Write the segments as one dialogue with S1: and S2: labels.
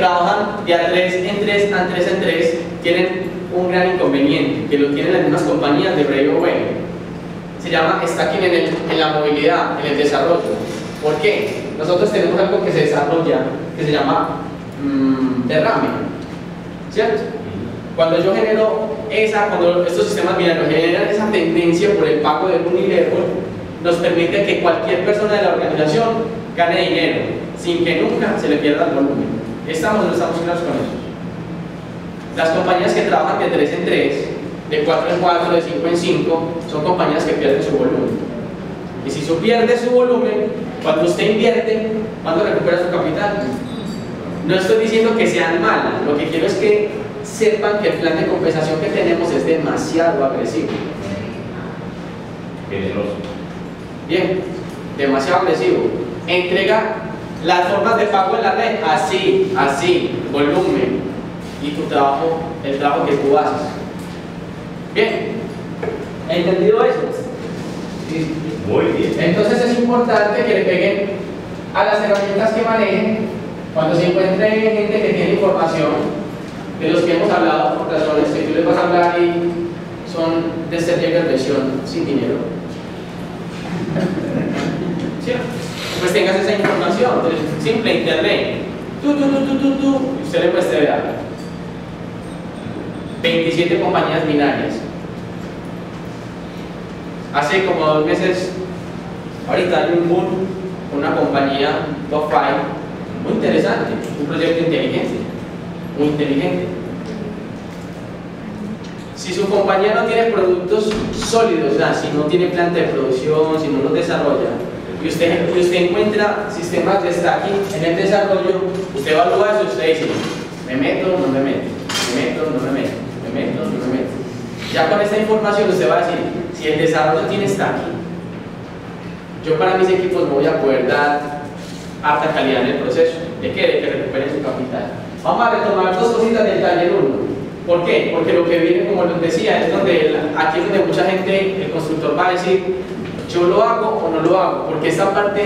S1: trabajan de a 3 en 3, a 3 en 3, tienen un gran inconveniente, que lo tienen las mismas compañías de Brave o Web. Se llama stacking en la movilidad, en el desarrollo. ¿Por qué? Nosotros tenemos algo que se desarrolla, que se llama derrame, ¿cierto? Cuando yo genero cuando estos sistemas binarios generan esa tendencia por el pago del unilevel, nos permite que cualquier persona de la organización gane dinero, sin que nunca se le pierda el volumen. ¿Estamos o no estamos claros con eso? Las compañías que trabajan de 3 en 3, de 4 en 4, de 5 en 5, son compañías que pierden su volumen. Y si su pierde su volumen, cuando usted invierte, ¿cuándo recupera su capital? No estoy diciendo que sean malas, lo que quiero es que sepan que el plan de compensación que tenemos es demasiado agresivo.
S2: Generoso.
S1: Bien, demasiado agresivo. Entrega las formas de pago en la red, así, volumen y tu trabajo, el trabajo que tú haces. Bien, ¿entendido eso? Sí.
S2: Muy bien.
S1: Entonces es importante que le peguen a las herramientas que manejen cuando se encuentre gente que tiene información de los que hemos hablado por razones que tú les vas a hablar y son de ser versión sin dinero. ¿Sí? Pues tengas esa información, simple internet. Y usted le muestre, vea, 27 compañías binarias. Hace como 2 meses, ahorita hay un boom con una compañía top 5 muy interesante, un proyecto inteligente, muy inteligente. Si su compañía no tiene productos sólidos, o sea, si no tiene planta de producción, si no los desarrolla, y usted encuentra sistemas de stacking en el desarrollo, usted evalúa eso y usted dice, me meto, no me meto, me meto, no me meto, me meto, no me meto. Ya con esta información usted va a decir, si el desarrollo tiene stacking, yo para mis equipos no voy a poder dar alta calidad en el proceso. ¿De qué? De que recuperen su capital. Vamos a retomar 2 cositas del taller 1. ¿Por qué? Porque lo que viene, como les decía, es donde aquí es donde mucha gente, el constructor va a decir, yo lo hago o no lo hago, porque esta parte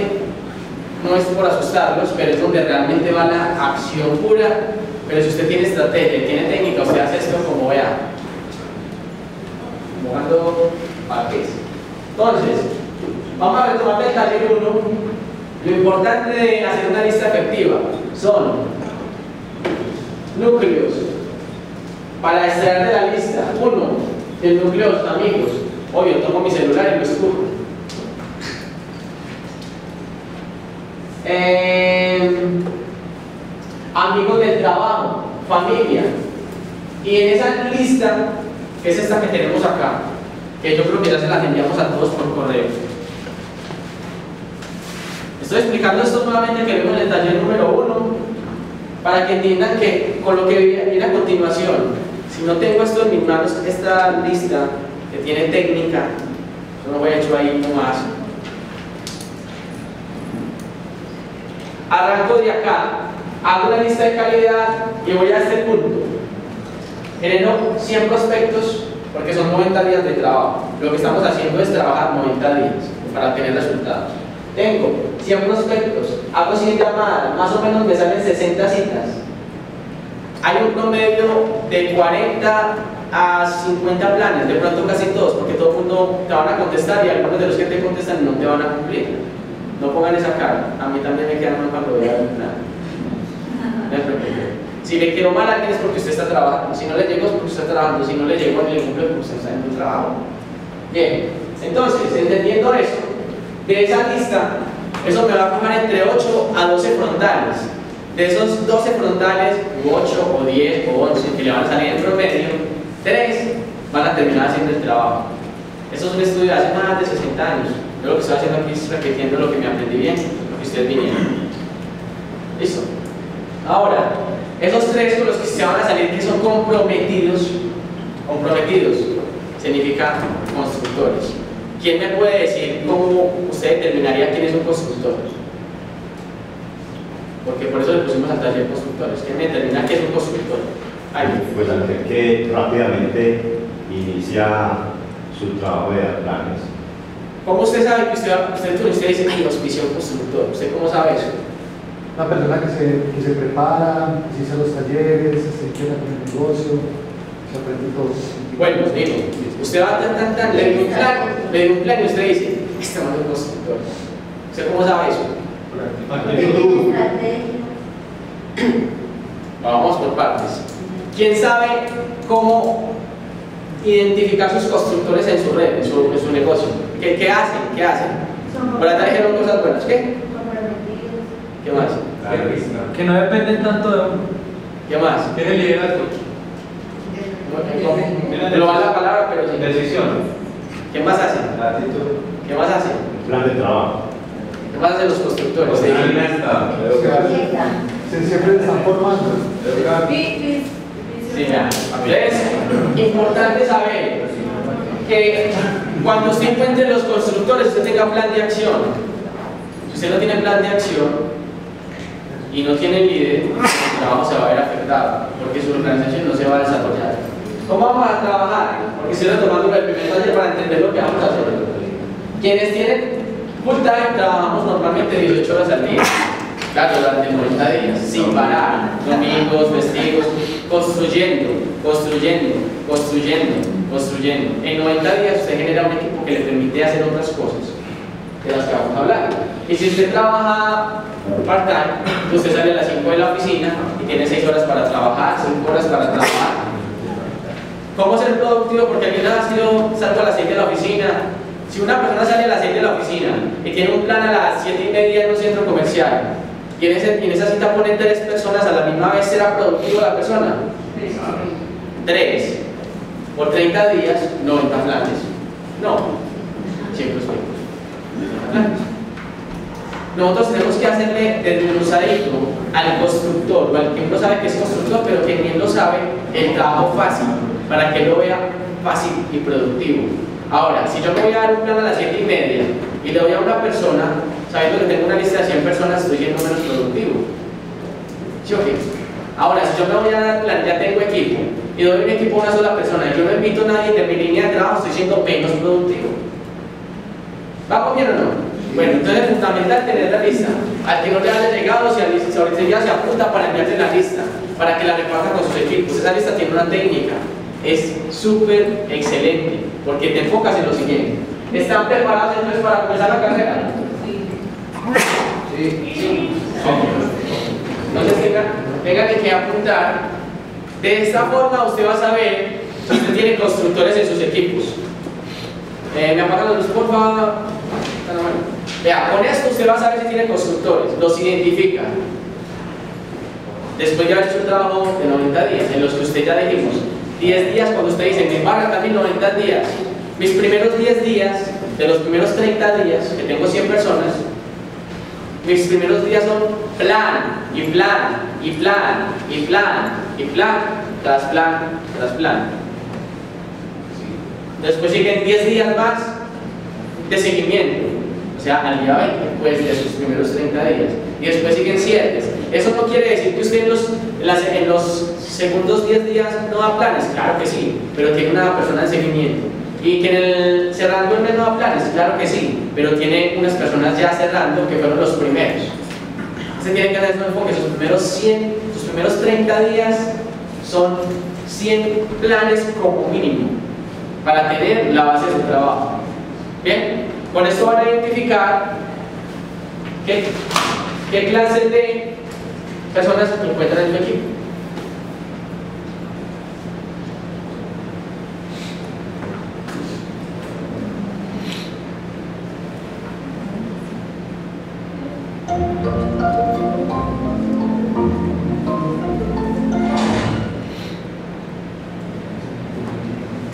S1: no es por asustarlos, pero es donde realmente va la acción pura. Pero si usted tiene estrategia, tiene técnica, usted hace esto como vea, jugando parques. Entonces, vamos a retomar del taller 1. Lo importante de hacer una lista efectiva son núcleos. Para extraer de la lista, 1, el núcleo, amigos. Obvio, tomo mi celular y lo escucho. Amigos del trabajo, familia. Y en esa lista, que es esta que tenemos acá, que yo creo que ya se las enviamos a todos por correo. Estoy explicando esto nuevamente que vemos en el taller número 1, para que entiendan que con lo que viene a continuación, si no tengo esto en mis manos, esta lista que tiene técnica, yo no voy a echar ahí más. Arranco de acá, hago una lista de calidad y voy a este punto. Genero 100 prospectos porque son 90 días de trabajo. Lo que estamos haciendo es trabajar 90 días para tener resultados. Tengo 100 prospectos, hago 100 llamadas, más o menos me salen 60 citas. Hay un promedio de 40 a 50 planes, de pronto casi todos, porque todo el mundo te van a contestar y algunos de los que te contestan no te van a cumplir. No pongan esa cara, a mí también me queda mal cuando voy a un plan. Si le quiero mal a alguien es porque usted está trabajando, si no le llego es porque usted está trabajando, si no le llego ni le cumple porque usted está en tu trabajo. Bien, entonces, entendiendo eso, de esa lista, eso me va a arrojar entre 8 a 12 frontales. De esos 12 frontales, 8 o 10 o 11 que le van a salir en promedio, 3 van a terminar haciendo el trabajo. Eso es un estudio de hace más de 60 años. Yo lo que estoy haciendo aquí es repitiendo lo que me aprendí bien, lo que ustedes vinieron. ¿Listo? Ahora, esos 3 con los que se van a salir que son comprometidos, significa constructores. ¿Quién me puede decir cómo usted determinaría quién es un constructor? Porque por eso le pusimos al taller constructores. ¿Quién me determina qué es un constructor? Ahí.
S2: Pues aquel que rápidamente inicia su trabajo de planes. ¿Cómo?
S1: ¿Cómo usted sabe que usted dice, ay, auspició un constructor? ¿Usted cómo sabe eso?
S3: una persona que se prepara, que se hizo los talleres, se empieza con el negocio, se aprende todo.
S1: Bueno, os digo, usted va le dio un plan y usted dice, este no es un constructor. ¿Usted cómo sabe eso? Vamos por partes. ¿Quién sabe cómo identificar sus constructores en su red, en su negocio? ¿Qué hacen? ¿Qué hacen? Por acá dijeron cosas buenas. ¿Qué? ¿Qué más?
S4: Que no dependen tanto de uno.
S1: ¿Qué más?
S4: ¿Qué es el liderazgo?
S1: Lo va la palabra, pero sí.
S4: Decisión.
S1: ¿Qué más hacen?
S4: Actitud.
S1: ¿Qué más hacen?
S2: Plan de trabajo.
S1: ¿Qué más hacen los constructores?
S3: Siempre se están formando.
S1: Sí, ya. Entonces, importante saber que cuando usted encuentre los constructores, usted tenga plan de acción. Si usted no tiene plan de acción y no tiene líder, el trabajo se va a ver afectado, porque su organización no se va a desarrollar. ¿Cómo vamos a trabajar? Porque estoy retomando el primer taller para entender lo que vamos a hacer. Quienes tienen full time trabajamos normalmente 18 horas al día. Claro, durante 90 días, sin parar, domingos, festivos, construyendo. En 90 días usted genera un equipo que le permite hacer otras cosas de las que vamos a hablar. Y si usted trabaja part-time, usted sale a las 5 de la oficina y tiene 6 horas para trabajar, 5 horas para trabajar. ¿Cómo ser productivo? Porque alguien ha sido salto a las 6 de la oficina. Si una persona sale a las 6 de la oficina y tiene un plan a las 7:30 en un centro comercial, y en esa cita pone 3 personas a la misma vez, ¿será productivo la persona? 3. Por 30 días, 90 planes. No, siempre es menos. Nosotros tenemos que hacerle desmenuzadito al constructor, o al que uno sabe que es constructor, pero que ni él lo sabe, el trabajo fácil, para que lo vea fácil y productivo. Ahora, si yo me voy a dar un plan a las 7:30 y le doy a una persona, sabiendo que tengo una lista de 100 personas, estoy siendo menos productivo. ¿Sí o qué? Ahora, si yo me voy a dar plan, ya tengo equipo, y doy un equipo a una sola persona, y yo no invito a nadie de mi línea de trabajo, estoy siendo menos productivo. ¿Vamos bien o no? Bueno, entonces es fundamental tener la lista. Al que no le haya llegado, si ahorita ya se apunta para enviarle la lista, para que la reparta con sus equipos. Esa lista tiene una técnica, es súper excelente, porque te enfocas en lo siguiente. ¿Están preparados entonces para comenzar la carrera? Sí. Entonces tengan que apuntar. De esta forma usted va a saber si usted tiene constructores en sus equipos. ¿Me apagan los luz, por favor? Vea, con esto usted va a saber si tiene constructores, los identifica. Después de haber hecho un trabajo de 90 días, en los que usted ya dijimos, 10 días, cuando usted dice, me van a dar 90 días, mis primeros 10 días, de los primeros 30 días, que tengo 100 personas, mis primeros días son plan, y plan, y plan, y plan, y plan, tras plan, tras plan. Después siguen 10 días más de seguimiento, o sea, al día 20, pues de sus primeros 30 días. Y después siguen 7. Eso no quiere decir que usted en los segundos 10 días no da planes, claro que sí, pero tiene una persona de seguimiento. Y que en el cerrando el mes no da planes, claro que sí, pero tiene unas personas ya cerrando que fueron los primeros. Usted tiene que hacer su enfoque, sus primeros 30 días son 100 planes como mínimo para tener la base de su trabajo. Bien, con esto van a identificar qué clases de personas encuentran en su equipo.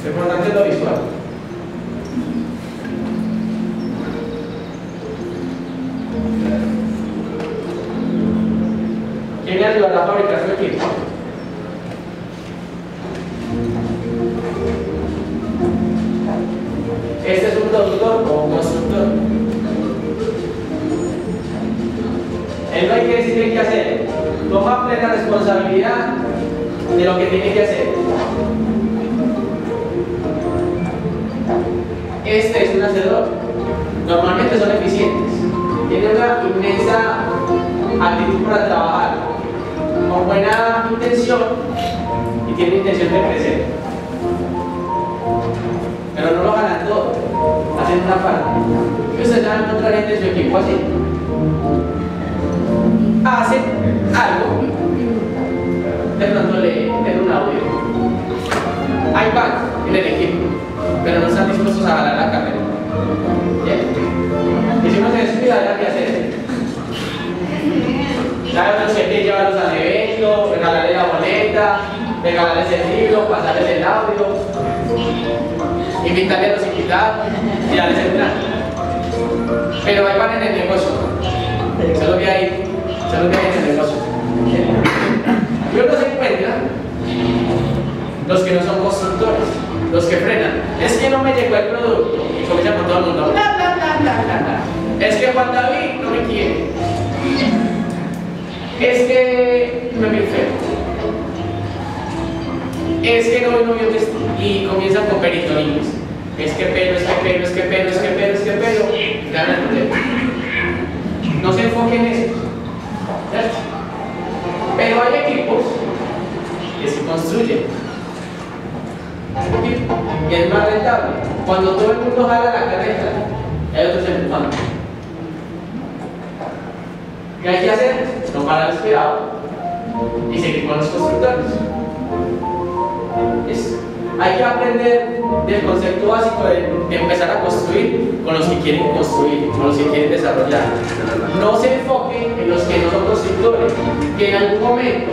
S1: Lo importante es lo visual. ¿Quién le ayudará a fabricar su equipo? ¿Este es un productor o un constructor? Él no hay que decirle qué hacer. Toma plena responsabilidad de lo que tiene que hacer. Este es un hacedor. Normalmente son eficientes. Tiene una inmensa actitud para trabajar, con buena intención y tienen intención de crecer. Pero no lo ganan todo, hacen una parte. Y ustedes van a encontrar gente de su equipo así. Hacen algo, de pronto le den un audio. Ahí van en el equipo, pero no están dispuestos a jalar la carrera. ¿Bien? Y si uno se descuida, hay que hacer. Hay otros que hay que llevarlos al evento, regalarles la boleta, regalarles el libro, pasarles el audio, invitarles a los invitados y darles el plan. Pero ahí van en el negocio. Solo que hay en el negocio. Y uno se encuentra los que no son constructores, los que frenan. Es que no me llegó el producto y comienza con todo el mundo. Bla, bla, bla, bla, bla, bla. Es que Juan David no me quiere. Es que me vi enfermo. Es que no vino bien vestido. Y comienzan con peritonines. Es que pelo, es que pelo, es que pelo, es que pelo, es que pelo. Ganan el tema. No se enfoquen en eso. ¿Cierto? Pero hay equipos que se construyen. Y es más rentable. Cuando todo el mundo jala la carreta, hay otros empujando. ¿Qué hay que hacer? No parar esperado y seguir con los constructores. Hay que aprender del concepto básico de empezar a construir con los que quieren construir, con los que quieren desarrollar. No se enfoquen en los que no son constructores, que en algún momento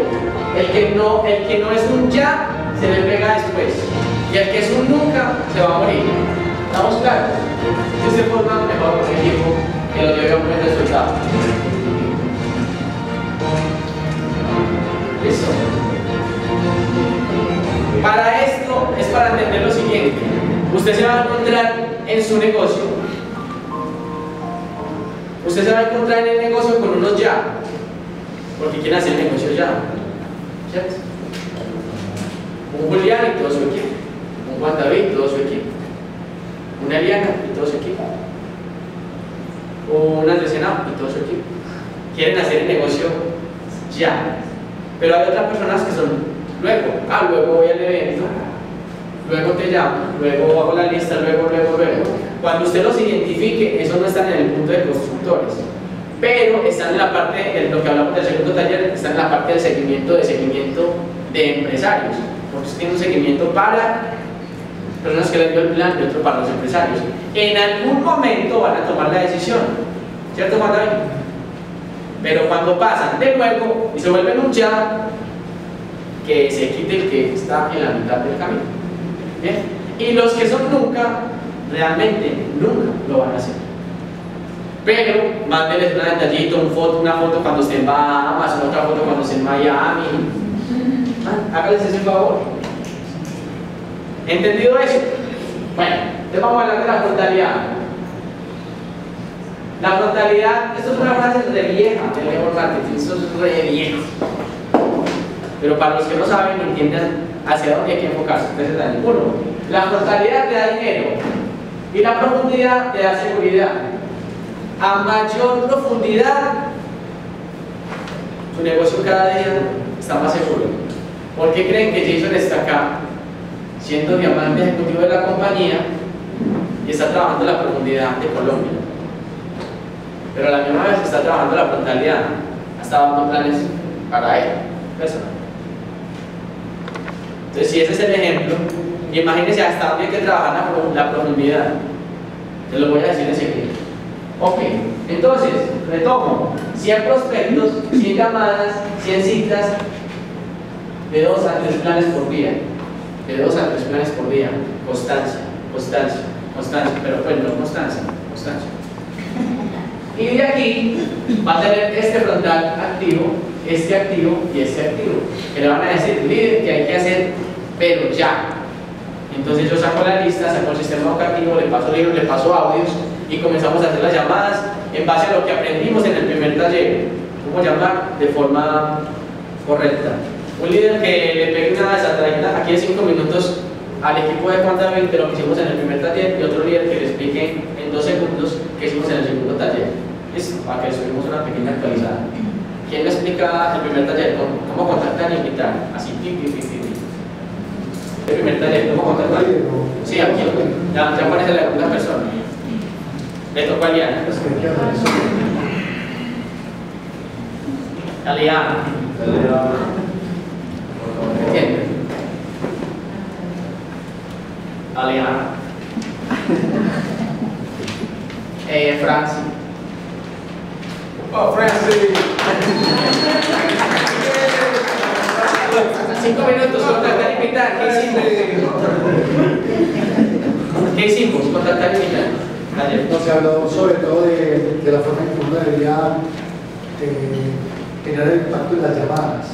S1: el que no es un ya se le pega después, y el que es un nunca se va a morir. ¿Estamos claros? De esa forma mejor un equipo que lo lleve a un buen resultado. ¿Listo? Para esto es para entender lo siguiente. Usted se va a encontrar en su negocio. Usted se va a encontrar en el negocio con unos ya, porque quieren hacer el negocio ya. ¿Cierto? Un Julián y todo su equipo. Un Juan David y todo su equipo. Una Eliana y todo su equipo. Un Andrés Henao y todo su equipo. Quieren hacer el negocio ya. Pero hay otras personas que son luego voy al evento, luego te llamo, luego hago la lista, luego. Cuando usted los identifique, eso no está en el punto de constructores, pero están en la parte de lo que hablamos del segundo taller, están en la parte del seguimiento de empresarios, porque usted tiene un seguimiento para personas que les dio el plan y otro para los empresarios. En algún momento van a tomar la decisión, ¿cierto, Juan David? Pero cuando pasan de nuevo y se vuelven un ya, que se quite el que está en la mitad del camino. ¿Bien? Y los que son nunca, realmente nunca lo van a hacer. Pero mándenles un detallito, una foto cuando estén en Bahamas, otra foto cuando estén en Miami. Háganles ese favor. ¿Entendido eso? Bueno, entonces vamos a hablar de la frontalidad. La frontalidad, esto es una frase de vieja del network marketing, esto es re viejo. Pero para los que no saben, entiendan hacia dónde hay que enfocarse. Entonces, uno, la frontalidad te da dinero y la profundidad te da seguridad. A mayor profundidad, tu negocio cada día está más seguro. ¿Por qué creen que Jason está acá, siendo diamante ejecutivo de la compañía y está trabajando la profundidad de Colombia? Pero a la misma vez está trabajando la frontalidad, está dando planes para él, personal. Entonces, si ese es el ejemplo, imagínense hasta dónde hay que trabajar la profundidad. Te lo voy a decir enseguida. Ok, entonces, retomo: 100 prospectos, 100 llamadas, 100 citas, de 2 a 3 planes por día. De 2 a 3 planes por día. Constancia, pero pues no constancia. Y de aquí va a tener este frontal activo, este activo y este activo, que le van a decir: líder, que hay que hacer, pero ya. Entonces yo saco la lista, saco el sistema educativo, le paso libros, le paso audios y comenzamos a hacer las llamadas en base a lo que aprendimos en el primer taller. ¿Cómo llamar? De forma correcta. Un líder que le pegue una desatradita aquí en 5 minutos al equipo de Juan David de lo que hicimos en el primer taller, y otro líder que le explique en 2 segundos que hicimos en el segundo taller. Listo, para que subimos una pequeña actualizada. ¿Quién me explica el primer taller? ¿Cómo contactar y invitar? Así, el primer taller, ¿cómo contactar? Sí, aquí, ya aparece la segunda persona. Le tocó a Liana. Aliana. ¿Entiendes? Aliana. Franci. Oh, Franci. 5 minutos, contactar y invitar. ¿Qué hicimos? Contactar y invitar.
S3: Nos habló sobre todo de la forma en que uno debería generar el impacto en las llamadas.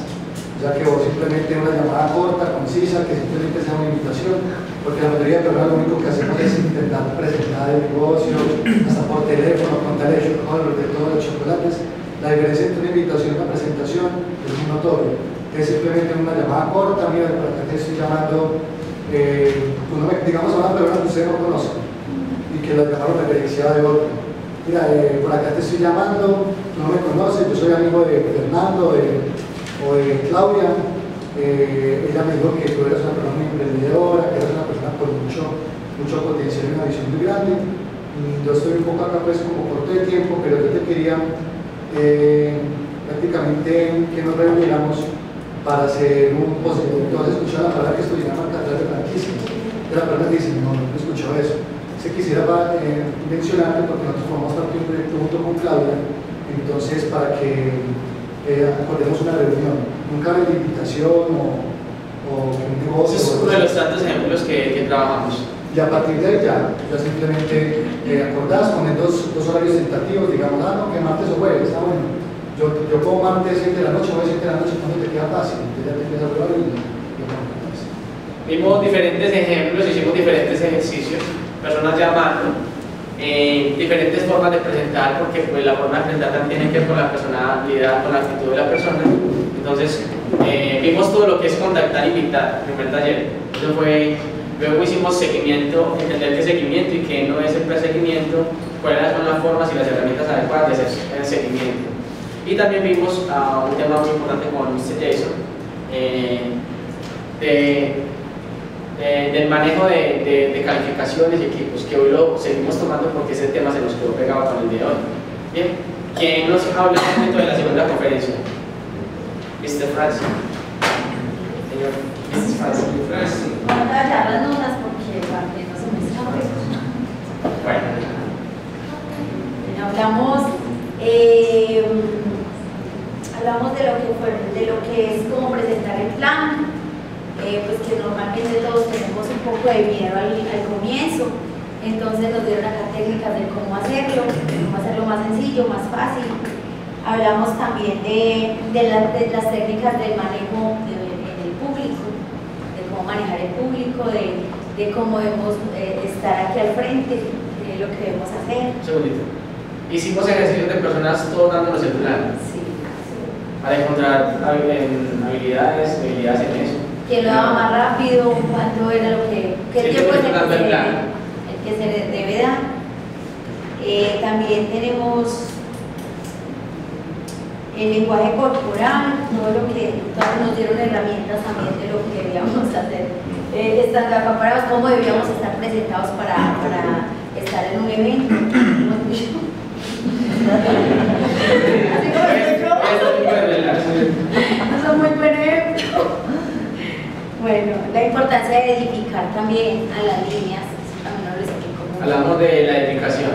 S3: O sea, que vos simplemente una llamada corta, concisa, que simplemente sea una invitación, porque la mayoría de personas lo único que hacemos es intentar presentar el negocio, hasta por teléfono, contar el chocolate, de todos los chocolates. La diferencia entre una invitación y una presentación es muy notoria. Es simplemente una llamada corta, mira, por acá te estoy llamando, digamos a una persona que usted no conoce y que la llamaron referenciada de otro. Mira, por acá te estoy llamando, tú no me conoces, yo soy amigo de Fernando o de Claudia. Ella me dijo que tú eres una persona muy emprendedora, que eres una persona con mucho potencial y una visión muy grande. Yo estoy un poco acá pues como corto de tiempo, pero yo te quería prácticamente que nos reuniéramos para hacer un positivo. Entonces escuchar la palabra que estoy llamando atrás de franquicia. Y la persona dice, no escuchó eso. Se quisiera mencionarte porque nosotros formamos parte de un proyecto junto con Claudia, entonces para que acordemos una reunión, nunca de invitación o un negocio.
S1: Ese es uno de los tantos ejemplos que trabajamos.
S3: Y a partir de ahí ya simplemente acordás, poner dos horarios tentativos, digamos, no, que martes o jueves, bueno, yo pongo martes 7 de la noche, jueves 7 de la noche, cuando te queda fácil, entonces ya te empiezas a probar y lo pones.
S1: Vimos diferentes ejemplos, hicimos diferentes ejercicios, personas llamando, diferentes formas de presentar, porque pues la forma de presentar también tiene que ver con la personalidad, con la actitud de la persona. Entonces, vimos todo lo que es contactar e invitar, el primer taller. Eso fue, luego hicimos seguimiento, entender qué es seguimiento y qué no es el perseguimiento, cuáles son las formas y las herramientas adecuadas de hacer el seguimiento. Y también vimos un tema muy importante con Mr. Jason, del manejo de calificaciones y equipos, que hoy lo seguimos tomando porque ese tema se nos quedó pegado con el día de hoy. Bien, ¿quién nos habla un momento de la segunda conferencia? Mr. Francis. Señor, Mr. Francis.
S5: Vamos a dar las notas porque no se me escape.
S1: Bueno.
S5: Hablamos de lo que es cómo presentar el plan. Pues que normalmente todos tenemos un poco de miedo al comienzo, entonces nos dieron acá técnicas de cómo hacerlo más sencillo, más fácil. Hablamos también de las técnicas del manejo del público, de cómo manejar el público, de cómo debemos estar aquí al frente, de lo que debemos hacer.
S1: Un segundito. Hicimos ejercicios de personas todos dándonos el plan.
S5: Sí.
S1: Para encontrar habilidades en eso.
S5: ¿Quién lo daba más rápido? ¿Cuánto era lo que
S1: Sí,
S5: tiempo es
S1: el
S5: que se le debe dar? También tenemos el lenguaje corporal, todos nos dieron herramientas también de lo que debíamos hacer. Estando acaparados, cómo debíamos estar presentados para estar en un evento. Eso es muy buen ejemplo. Bueno, la importancia de edificar también a las líneas, eso también nos lo explico.
S1: Hablamos de la edificación.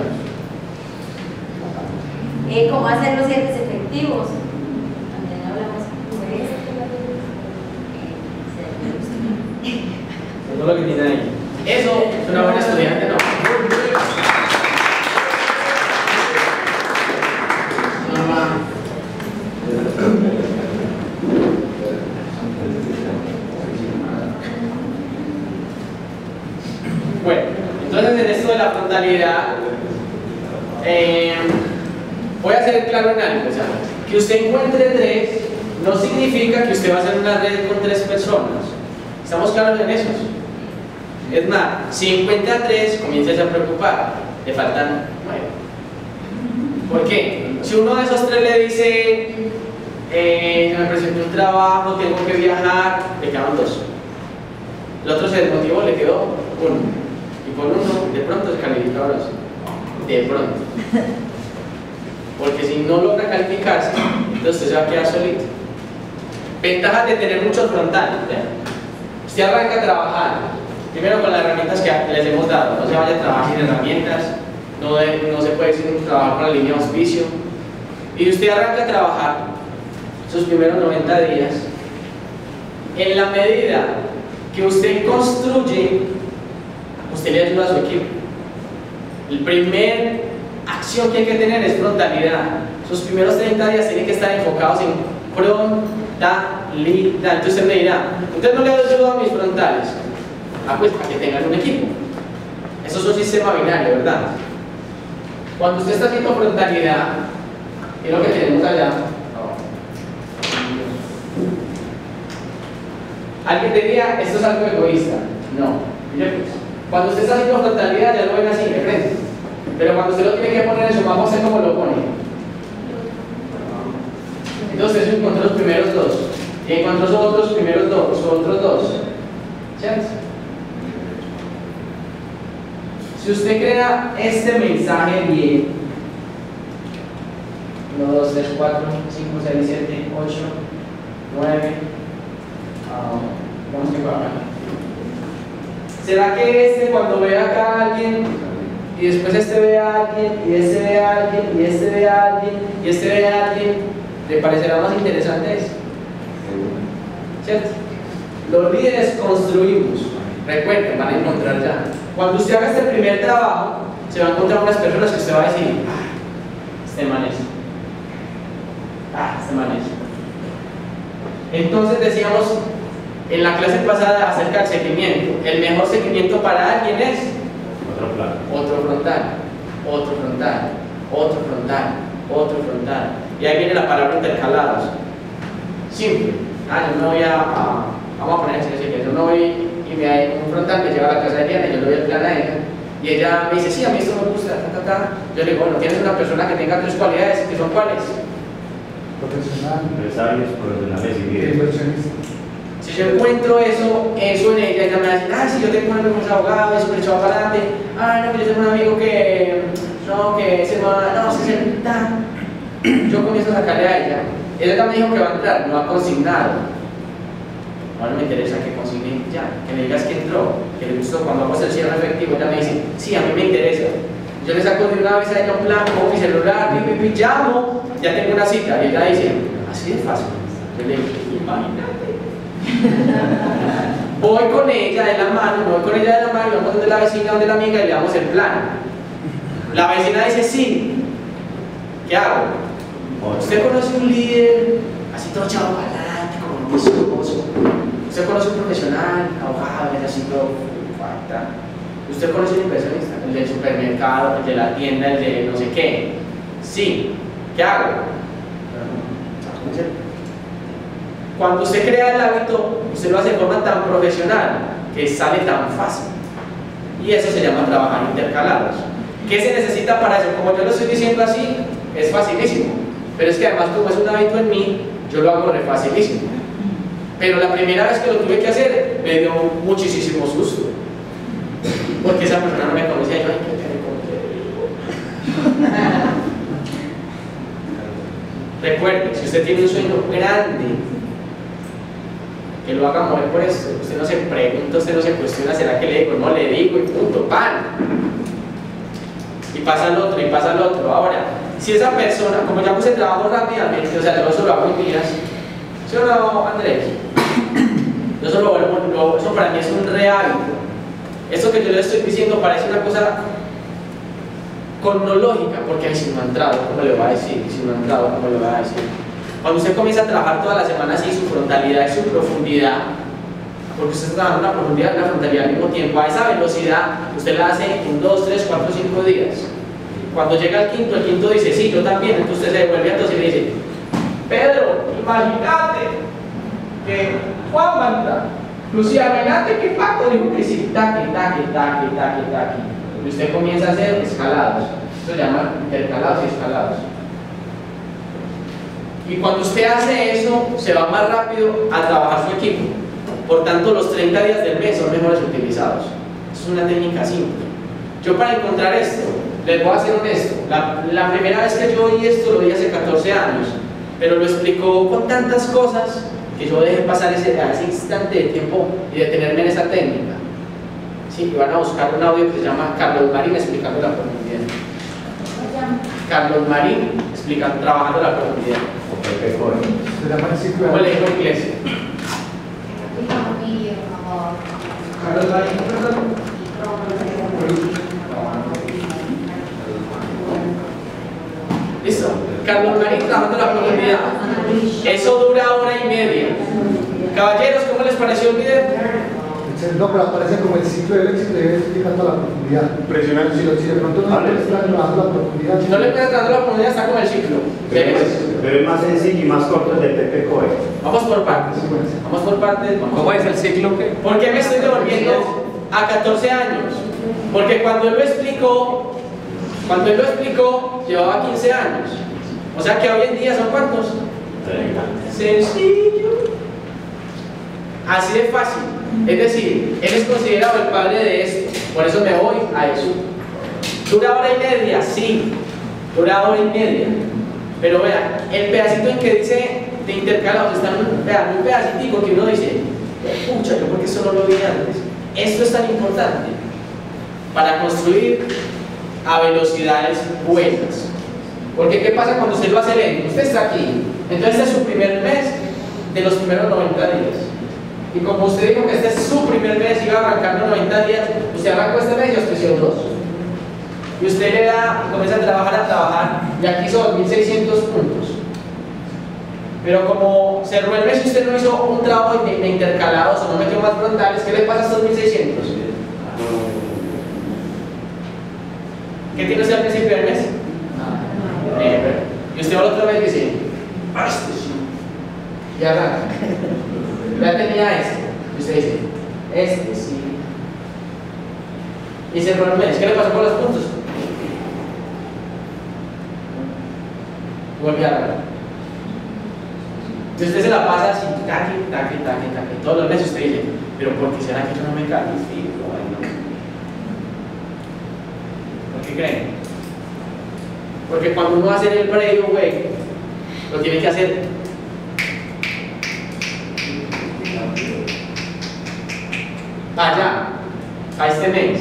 S5: ¿Cómo hacer los cierres efectivos? También hablamos de esto.
S1: Todo lo que tiene ahí. Eso es una buena estudiante, ¿no? Bueno, entonces en esto de la frontalidad, voy a ser claro en algo. O sea, que usted encuentre 3 no significa que usted va a hacer una red con 3 personas. ¿Estamos claros en eso? Es más, si encuentra 3, comienza a preocupar. Le faltan 9. ¿Por qué? Si uno de esos 3 le dice, me presenté un trabajo, tengo que viajar, le quedaron 2. El otro se desmotivó, le quedó 1. Y por 1, de pronto se califica ahora sí. De pronto. Porque si no logra calificarse, entonces se va a quedar solito. Ventajas de tener mucho frontal. Usted arranca a trabajar, primero con las herramientas que les hemos dado. No se vaya a trabajar sin herramientas, no se puede trabajar con la línea de auspicio. Y usted arranca a trabajar sus primeros 90 días. En la medida que usted construye, usted le ayuda a su equipo. La primera acción que hay que tener es frontalidad. Sus primeros 30 días tienen que estar enfocados en frontalidad. Entonces usted me dirá, usted no le ayuda a mis frontales. Pues para que tengan un equipo. Eso es un sistema binario, ¿verdad? Cuando usted está haciendo frontalidad, y lo que tenemos allá, alguien diría, esto es algo egoísta. No, mire pues, cuando usted está haciendo frontalidad ya lo ven así de frente, pero cuando usted lo tiene que poner en su mapa, ¿usted cómo lo pone? Entonces usted encontró los primeros 2 y encontró sus otros primeros 2, sus otros 2, ¿cierto? Si usted crea este mensaje bien, 1, 2, 3, 4, 5, 6, 7, 8, 9, vamos que para acá. ¿Será que este cuando ve acá a alguien y después este ve a alguien y este ve a alguien y este ve a alguien y este ve a alguien, le parecerá más interesante eso? ¿Cierto? Los líderes construimos. Recuerden, van a encontrar ya. Cuando usted haga este primer trabajo, se va a encontrar unas personas que usted va a decir, este man es. Este man es. Entonces decíamos en la clase pasada acerca del seguimiento. El mejor seguimiento para alguien es
S2: Otro plan.
S1: otro frontal, otro frontal, otro frontal, otro frontal. Y ahí viene la palabra intercalados. Simple. Yo no voy vamos a poner así, yo no voy y un frontal me lleva a la casa de Diana, yo le doy el plan a ella. Y ella me dice, sí, a mí esto me gusta, Yo le digo, bueno, tienes una persona que tenga 3 cualidades, ¿que son cuáles?
S3: Profesional,
S2: Empresarios, profesionales y líderes.
S3: inversionista.
S1: Si yo encuentro eso en ella me va a decir, si yo tengo un amigo que es abogado, es súper echado para adelante, no, yo tengo un amigo que se va, yo comienzo a sacarle a ella. Ella ya me dijo que va a entrar, no ha consignado. Ahora me interesa que consigne ya, que me digas que entró, que le gustó. Cuando hago el cierre efectivo, ella me dice, sí, a mí me interesa. Yo le saco de una vez a ella un plan, cojo mi celular, llamo, ya tengo una cita. Y ella dice, así de fácil. Yo le digo, imagínate. Voy con ella de la mano, y vamos donde la vecina, donde la amiga y le damos el plan. La vecina dice, sí. ¿Qué hago? Usted conoce un líder, así todo echado para adelante, como muy esposo. Usted conoce un profesional, abogado, así todo. Usted conoce un inversionista, el del supermercado, el de la tienda, el de no sé qué. Sí. ¿Qué hago? Cuando usted crea el hábito, usted lo hace de forma tan profesional que sale tan fácil. Y eso se llama trabajar intercalados. ¿Qué se necesita para eso? Como yo lo estoy diciendo así, es facilísimo. Pero es que además, como es un hábito en mí, yo lo hago re facilísimo. Pero la primera vez que lo tuve que hacer, me dio muchísimo susto. Porque esa persona no me conocía. Yo, recuerde, si usted tiene un sueño grande, que lo haga mover por eso. Usted no se pregunta, usted no se cuestiona, ¿será que le digo? No le digo y punto, pan. Y pasa al otro, y pasa al otro. Ahora, si esa persona, como ya puse trabajo rápidamente, o sea, yo solo hago en días, ¿sí o no, Andrés? Yo solo eso para mí es un re hábito. Esto que yo le estoy diciendo parece una cosa cronológica, porque ahí si no ha entrado, ¿cómo le va a decir? Si no ha entrado, ¿cómo le va a decir? Cuando usted comienza a trabajar toda la semana así, su frontalidad y su profundidad, porque usted está trabajando una profundidad y una frontalidad al mismo tiempo, a esa velocidad usted la hace en 2, 3, 4, 5 días. Cuando llega el quinto dice, sí, yo también, entonces usted se devuelve a todos y le dice, Pedro, imagínate que Juan va a entrar. Lucía, imagínate que Paco dijo que sí, taqui. Y usted comienza a hacer escalados. Esto se llama intercalados y escalados. Y cuando usted hace eso, se va más rápido a trabajar su equipo. Por tanto, los 30 días del mes son mejores utilizados. Es una técnica simple. Yo, para encontrar esto, les voy a ser honesto. La primera vez que yo oí esto lo vi hace 14 años, pero lo explicó con tantas cosas que yo dejé pasar ese instante de tiempo y detenerme en esa técnica. Sí, y van a buscar un audio que se llama Carlos Marín explicando la profundidad. Carlos Marín explicando, trabajando la profundidad.
S3: Se llama el ciclo
S1: ¿Cómo
S3: de
S1: le dijo en inglés?
S3: Carlos Marín, perdón.
S1: Listo. Carlos Marín trabajando la profundidad. Eso dura hora y media. Caballeros, ¿cómo les pareció el video?
S3: No, pero aparece como el ciclo del éxito y debe explicando la profundidad.
S2: Impresionante.
S3: Si de pronto no le está trabajando la profundidad.
S1: Si no le puedes trabajando la profundidad, está como el ciclo.
S2: Pero es más sencillo y más corto el de Pepe Coe.
S1: Vamos por partes. Vamos por partes.
S4: ¿Cómo es el ciclo que?
S1: ¿Por qué me estoy devolviendo a 14 años? Porque cuando él lo explicó, llevaba 15 años. O sea que hoy en día son ¿cuántos?
S2: 30.
S1: Sencillo. Así de fácil. Es decir, él es considerado el padre de esto. Por eso me voy a eso. ¿Dura hora y media? Sí. Dura hora y media. Pero vean, el pedacito en que dice de intercalados, vean, un pedacitico que uno dice, pucha, yo porque eso no lo vi antes. Esto es tan importante para construir a velocidades buenas. Porque ¿qué pasa cuando usted lo hace lento? Usted está aquí, entonces este es su primer mes de los primeros 90 días. Y como usted dijo que este es su primer mes y va arrancando 90 días, usted arrancó este mes y auspició 2. Y usted le da y comienza a trabajar, y aquí son 1600 puntos. Pero como cerró el mes y usted no hizo un trabajo de intercalados o no metió más frontales, ¿qué le pasa a estos 1600? ¿Qué tiene usted al principio del mes? Y usted va otra vez y dice, este sí. Y arranca. Ya tenía este. Y usted dice, este sí. Y cerró el mes. ¿Qué le pasó con los puntos? Vuelve a arrancar. Y usted se la pasa así, taqui. Todos los meses usted dice, pero ¿por qué será que yo no me califico? ¿Por qué creen? Porque cuando uno va a hacer el breakaway, lo tiene que hacer allá, a este mes,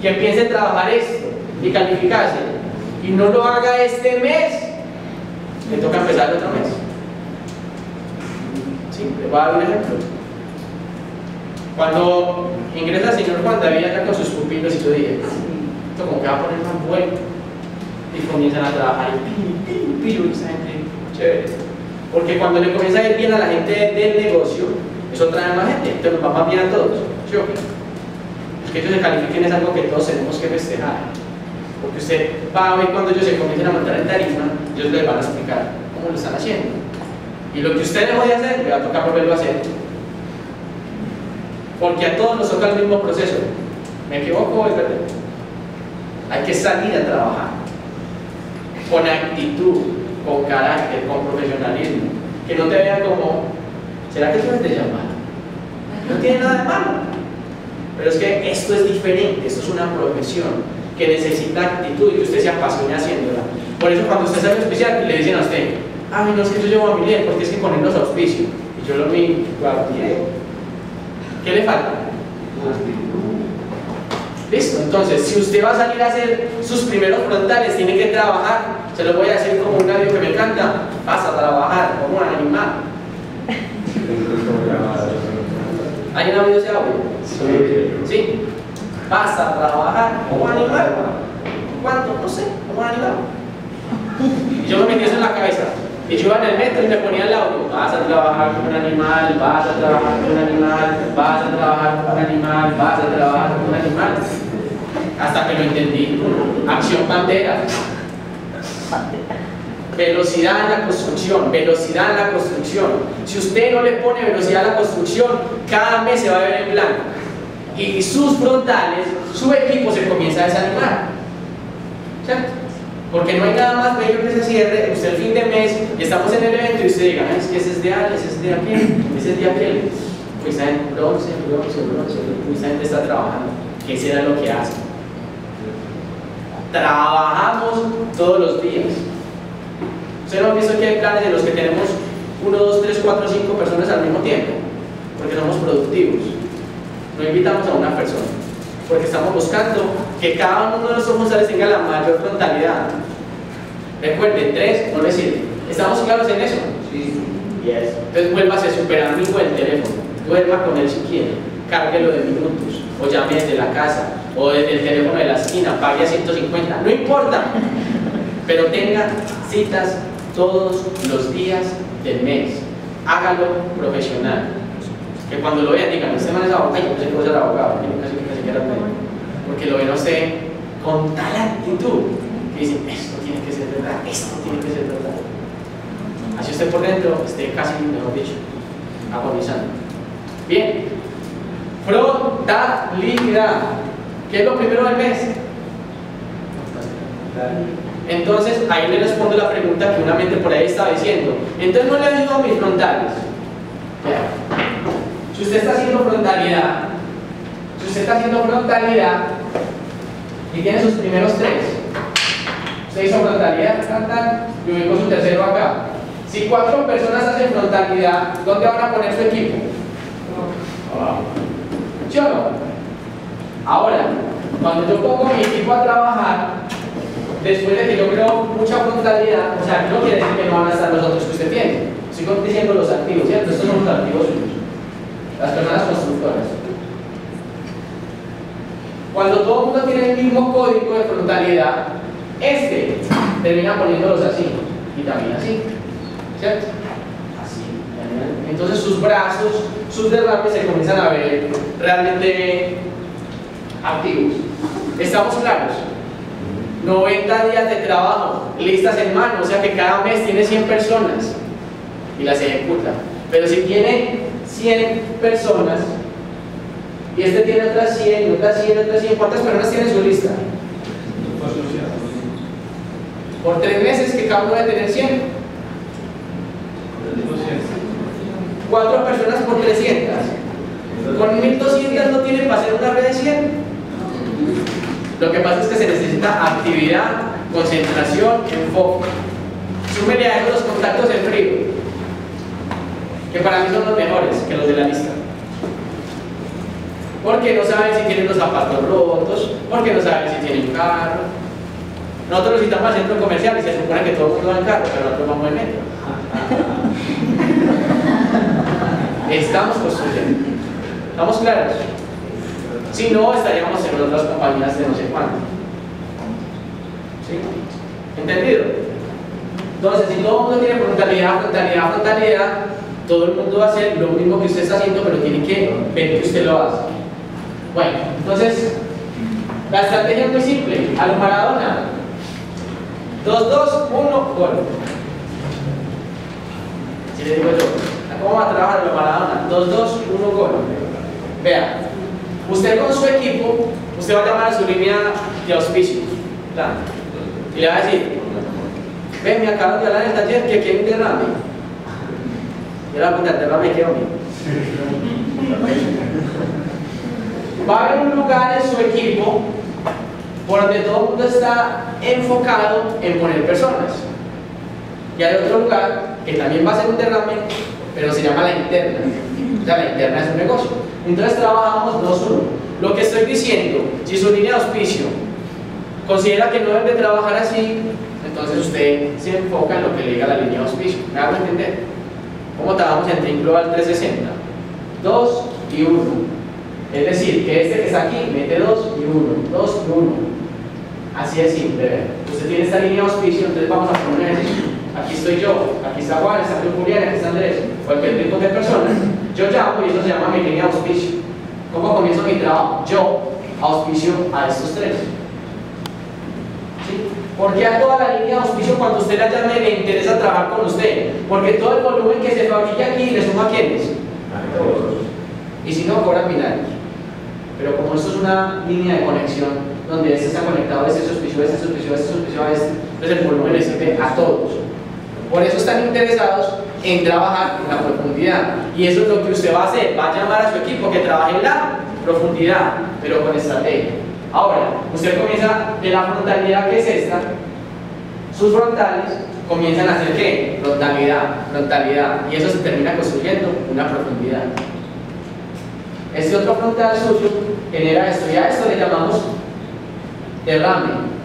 S1: que empiece a trabajar esto y calificarse, y no lo haga este mes, le toca empezar el otro mes. Sí, le voy a dar un ejemplo. Cuando ingresa el señor Juan David acá con sus pupilos y yo dije, esto como que va a poner más bueno, y comienzan a trabajar y esa gente, chévere. Porque cuando le comienza a ir bien a la gente del negocio, eso trae más gente, entonces nos va más bien a todos. ¿Sí o qué? Que ellos se califiquen es algo que todos tenemos que festejar. Porque usted va a ver cuando ellos se comiencen a montar en tarima, ellos les van a explicar cómo lo están haciendo. Y lo que usted dejó de hacer, le va a tocar volverlo a hacer. Porque a todos nos toca el mismo proceso. ¿Me equivoco? Es verdad. Hay que salir a trabajar con actitud, con carácter, con profesionalismo. Que no te vean como, ¿será que tú eres de llamada? No tiene nada de malo. Pero es que esto es diferente, esto es una profesión que necesita actitud y que usted se apasione haciéndola. Por eso cuando usted sale especial, le dicen a usted, ay, no, es que yo llevo a Miguel porque es que con él los auspicio. Y yo lo vi, ¿qué le falta? Listo, entonces, si usted va a salir a hacer sus primeros frontales, tiene que trabajar, se lo voy a decir como un audio que me encanta, vas a trabajar como un animal. ¿Hay un audio de ese audio? ¿Sí? Vas a trabajar como un animal. ¿Cuánto? No sé, como un animal. Y yo me metí eso en la cabeza. Y yo iba en el metro y me ponía el audio. Vas a trabajar como un animal, vas a trabajar como un animal, vas a trabajar como un animal, vas a trabajar como un animal. Hasta que lo entendí. Acción bandera. Velocidad en la construcción, velocidad en la construcción. Si usted no le pone velocidad a la construcción, cada mes se va a ver en blanco. Y sus frontales, su equipo se comienza a desanimar. ¿Cierto? Porque no hay nada más bello que se cierre, usted el fin de mes, y estamos en el evento y usted diga, "Ay, es que ese es de Ale, ese es de aquel, ese es de aquel". Pues saben, bronce, esa gente está trabajando, que ese era lo que hace. Trabajamos todos los días. Ustedes no han visto que hay planes en los que tenemos 1, 2, 3, 4, 5 personas al mismo tiempo, porque somos productivos. No invitamos a una persona, porque estamos buscando que cada uno de nuestros responsables tenga la mayor frontalidad. Recuerden, 3 no le sirve. ¿Estamos claros en eso?
S2: Sí.
S1: Yes. Entonces vuélvase súper amigo del teléfono, duerma con él si quiere, cárguelo de minutos, o llame desde la casa, o desde el teléfono de la esquina, pague a 150, no importa, pero tenga citas todos los días del mes, hágalo profesional. Que cuando lo vean digan, usted man es abogado, yo pensé que vos eras abogado, yo casi que era médico, porque lo ven a usted con tal actitud que dicen, esto tiene que ser verdad, esto tiene que ser verdad. Así usted por dentro esté casi, mejor dicho, agonizando. Bien, frontalidad. ¿Qué es lo primero del mes? Entonces, ahí le respondo la pregunta que una mente por ahí estaba diciendo. Entonces, no le ayudo a mis frontales. Vean, si usted está haciendo frontalidad, y tiene sus primeros 3, usted hizo frontalidad, y ubicó su tercero acá. Si 4 personas hacen frontalidad, ¿dónde van a poner su equipo? ¿Sí o no? Ahora, cuando yo pongo mi equipo a trabajar, después de que yo creo mucha frontalidad, o sea, no quiere decir que no van a estar los otros que usted tiene. Estoy diciendo los activos, ¿cierto? Estos son los activos suyos, las personas constructoras. Cuando todo el mundo tiene el mismo código de frontalidad, este termina poniéndolos así y también así, ¿cierto? Así. Entonces sus brazos, sus derrames se comienzan a ver realmente activos. ¿Estamos claros? 90 días de trabajo, listas en mano, o sea que cada mes tiene 100 personas y las ejecuta. Pero si tiene 100 personas y este tiene otras 100, otras 100, otras 100, ¿cuántas personas tiene en su lista? Por 3 meses que cada uno debe tener 100. 4 personas por 300. Con 1200 no tienen para hacer una red de 100. Lo que pasa es que se necesita actividad, concentración, enfoque. Súmele a eso los contactos en frío, que para mí son los mejores que los de la lista. Porque no saben si tienen los zapatos rotos, porque no saben si tienen carro. Nosotros necesitamos al centro comercial y se supone que todo el mundo va en carro, pero nosotros vamos en metro. Estamos construyendo. ¿Estamos claros? Si no, estaríamos en otras compañías de no sé cuánto. ¿Sí? ¿Entendido? Entonces, si todo el mundo tiene frontalidad, todo el mundo va a hacer lo mismo que usted está haciendo, pero tiene que ver que usted lo hace. Bueno, entonces, la estrategia es muy simple. A lo Maradona. 2-2, 1, gol. Si le digo yo, ¿cómo va a trabajar a lo Maradona? 2-2, 1, gol. Vea, usted con su equipo, usted va a llamar a su línea de auspicio. Y le va a decir, ven, me acaban de hablar en el taller que aquí hay un derrame. Yo le voy a apuntar, derrame, ¿qué hombre? Va a haber un lugar en su equipo por donde todo el mundo está enfocado en poner personas. Y hay otro lugar que también va a ser un derrame, pero se llama la interna. O sea, la interna es un negocio. Entonces trabajamos 2-1. Lo que estoy diciendo, si su línea de auspicio considera que no debe trabajar así, entonces usted se enfoca en lo que le diga la línea de auspicio. ¿Me hago entender? ¿Cómo trabajamos en Team Global 360? 2 y 1. Es decir, que este que está aquí mete 2 y 1, 2 y 1. Así es simple, ¿ver? Usted tiene esta línea de auspicio, entonces vamos a poner, aquí estoy yo, aquí está Juan, está Julián, aquí está Andrés, cualquier tipo de personas. Yo llamo y eso se llama mi línea de auspicio. ¿Cómo comienzo mi trabajo? Yo auspicio a estos 3. ¿Sí? ¿Por qué a toda la línea de auspicio cuando usted la llame le interesa trabajar con usted? Porque todo el volumen que se fabrica aquí le suma a quiénes. A todos. Y si no, cobran binarios. Pero como esto es una línea de conexión donde este está conectado a este auspicio, a este auspicio, a este auspicio, a este, Entonces el volumen les sirve a todos. Por eso están interesados en trabajar en la profundidad. Y eso es lo que usted va a hacer. Va a llamar a su equipo que trabaje en la profundidad, pero con estrategia. Ahora, usted comienza de la frontalidad, que es esta. Sus frontales comienzan a hacer ¿qué? Frontalidad. Y eso se termina construyendo una profundidad. Este otro frontal suyo genera esto. Y a esto le llamamos derrame.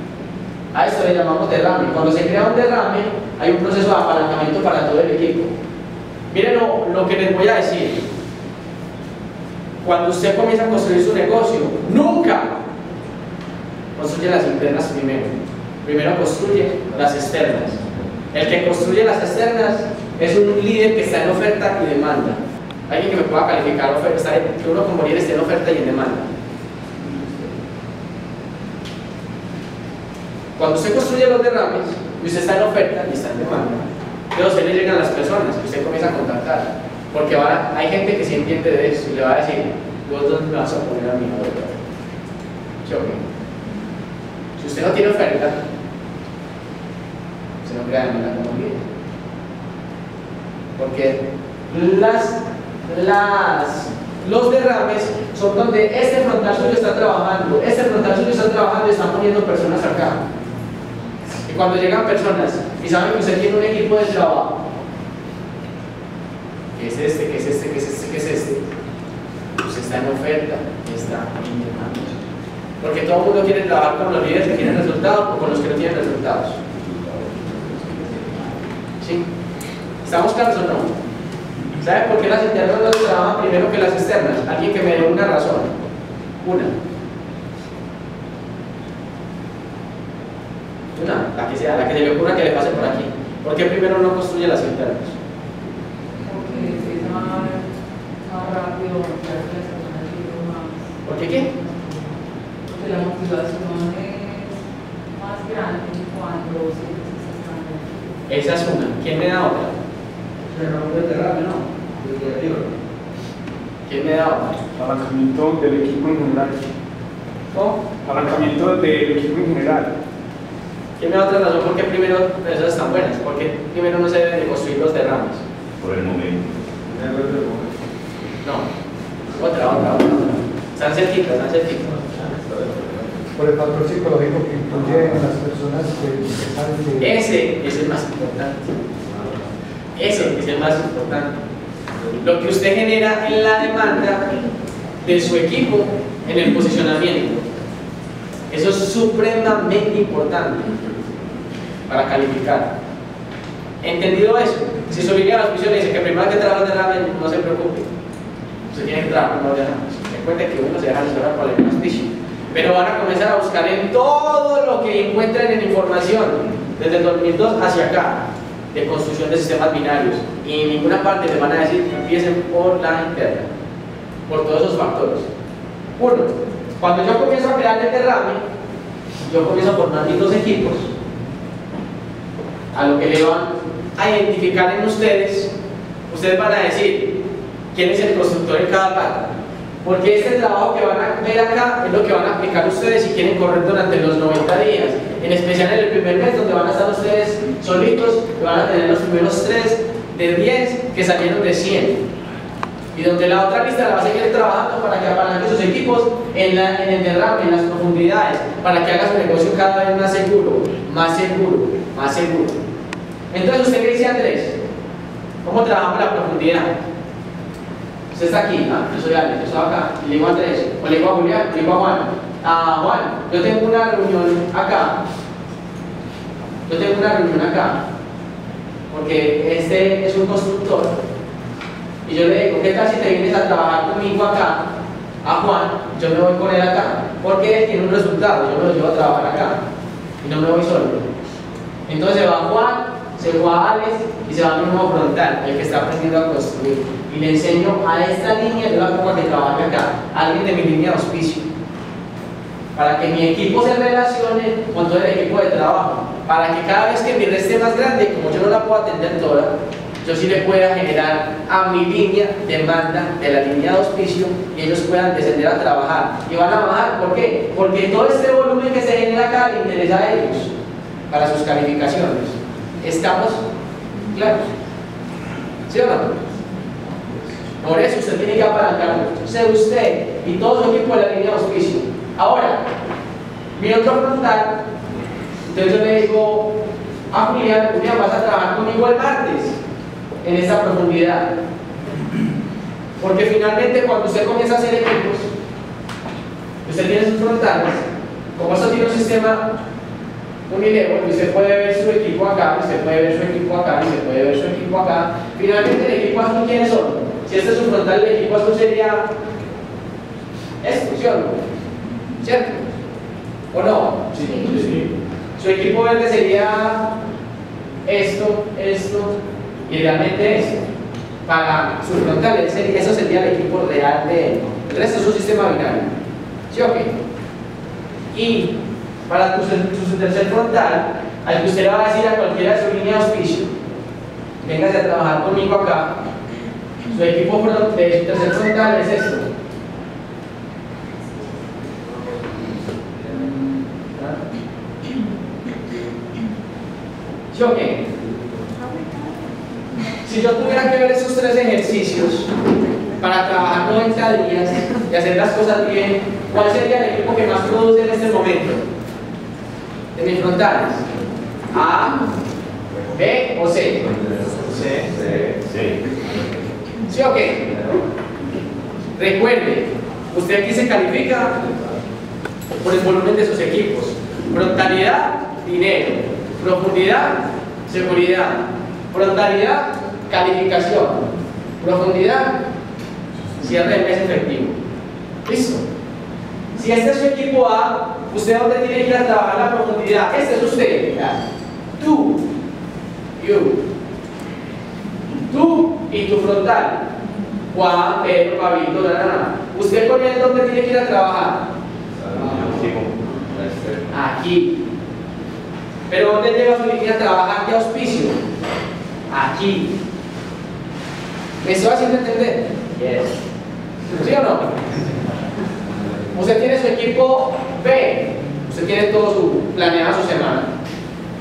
S1: A esto le llamamos derrame. Cuando se crea un derrame, hay un proceso de apalancamiento para todo el equipo. Miren lo que les voy a decir. Cuando usted comienza a construir su negocio, nunca construye las internas primero. Primero construye las externas. El que construye las externas es un líder que está en oferta y demanda. Alguien que me pueda calificar oferta, que uno como líder esté en oferta y en demanda. Cuando usted construye los derrames y usted está en oferta y está en demanda, a usted le llegan las personas que usted comienza a contactar, porque hay gente que sí entiende de eso y le va a decir: ¿vos dónde me vas a poner a mí? Si usted no tiene oferta, usted no crea demanda como líder, porque los derrames son donde este frontal suyo está trabajando, y están poniendo personas acá. Y cuando llegan personas y saben que usted tiene un equipo de trabajo, que es este, usted está en oferta y está en demanda. Porque todo el mundo quiere trabajar con los líderes que tienen resultados o con los que no tienen resultados. ¿Sí? ¿Estamos claros o no? ¿Sabe por qué las internas no se trabajan primero que las externas? Alguien que me dé una razón. La que sea, la que se le ocurra que le pase por aquí. ¿Por qué primero no construye las internas?
S6: Porque es más rápido, más.
S1: ¿Por qué qué?
S6: Porque la motivación es más grande cuando se está.
S1: Esa es una. ¿Quién me da otra? ¿Quién me da otra?
S7: Apalancamiento del equipo en general.
S1: ¿Cómo?
S7: Apalancamiento del equipo en general.
S1: ¿Quién me da otra razón por qué primero esas están buenas? ¿Por qué primero no se deben de construir los derrames?
S2: Por el momento.
S1: No. Otra. Están cerquitas.
S3: Por el factor psicológico que incluye en las personas que saben que...
S1: Ese es el más importante. Ese es el más importante. Lo que usted genera en la demanda de su equipo en el posicionamiento. Eso es supremamente importante para calificar. ¿Entendido eso? Si su línea de auspicio le dice que primero hay que trabajar de ramen, no se preocupe. Usted tiene que trabajar con los de ramen. Recuerde que uno se deja asesorar por el auspicio. Pero van a comenzar a buscar en todo lo que encuentren en información, desde el 2002 hacia acá, de construcción de sistemas binarios. Y en ninguna parte les van a decir que empiecen por la interna, por todos esos factores. Uno, cuando yo comienzo a crear el derrame, yo comienzo a formar mis dos equipos, a lo que le van a identificar en ustedes. Ustedes van a decir quién es el constructor en cada parte, porque este trabajo que van a ver acá es lo que van a aplicar ustedes si quieren correr durante los 90 días, en especial en el primer mes, donde van a estar ustedes solitos, que van a tener los primeros 3 de 10 que salieron de 100, y donde la otra lista la va a seguir trabajando para que apalanque sus equipos en el derrame, en las profundidades, para que haga su negocio cada vez más seguro. Entonces, ¿usted qué dice, Andrés? ¿Cómo trabajamos la profundidad? Usted está aquí, yo soy Alex, yo estoy acá, y le digo a Andrés, o le digo a Julián, le digo a Juan: Juan, yo tengo una reunión acá, porque este es un constructor, y yo le digo: ¿qué tal si te vienes a trabajar conmigo acá? A Juan, yo me voy con él acá, porque él tiene un resultado, yo me lo llevo a trabajar acá, y no me voy solo. Entonces se va Juan, se va Alex, y se va a mi nuevo frontal, el que está aprendiendo a construir, y le enseño a esta línea, yo la pongo a que trabaje acá, a alguien de mi línea de auspicio, para que mi equipo se relacione con todo el equipo de trabajo, para que cada vez que mi red esté más grande, como yo no la puedo atender toda, yo sí le pueda generar a mi línea demanda de la línea de auspicio y ellos puedan descender a trabajar. Y van a bajar, ¿por qué? Porque todo este volumen que se genera acá le interesa a ellos. para sus calificaciones. ¿Estamos claros? ¿Sí o no? Por eso usted tiene que apalancar mucho. Sea usted y todo su equipo de la línea de auspicio. Ahora, mi otro frontal, entonces yo le digo a Julián, vas a trabajar conmigo el martes en esta profundidad. Porque finalmente cuando usted comienza a hacer equipos, usted tiene sus frontales, como esto tiene un sistema unilevel, usted puede ver su equipo acá, usted puede ver su equipo acá, usted puede ver su equipo acá. Finalmente el equipo azul, ¿quiénes son? Si este es su frontal, el equipo azul sería esto, ¿sí o no? ¿Cierto? ¿O no?
S2: Sí.
S1: Su equipo verde sería esto, y realmente esto. Para su frontal, eso sería el equipo real de él. El resto es un sistema binario. ¿Sí o qué? Y para su tercer frontal, al que usted le va a decir a cualquiera de su línea de auspicio, véngase a trabajar conmigo acá, su equipo de su tercer frontal es esto. ¿Sí o qué? Si yo tuviera que ver esos 3 ejercicios para trabajar 90 días y hacer las cosas bien, ¿cuál sería el equipo que más produce en este momento? De mis frontales. ¿A, B o C?
S2: Sí.
S1: ¿Sí o qué? Recuerde, usted aquí se califica por el volumen de sus equipos. Frontalidad, dinero. Profundidad, seguridad. Frontalidad, calificación. Profundidad, cierre de mes efectivo. ¿Listo? Si este es su equipo A, ¿usted dónde tiene que ir a trabajar la profundidad? Este es usted. Tú. Tú y tu frontal. Juan, Pedro, Pabito, ¿Usted con él dónde tiene que ir a trabajar? Aquí. ¿Pero dónde llega su línea a trabajar de auspicio? Aquí. ¿Me estoy haciendo entender? Yes. ¿Sí o no? Usted tiene su equipo B. Usted tiene todo planeada su semana.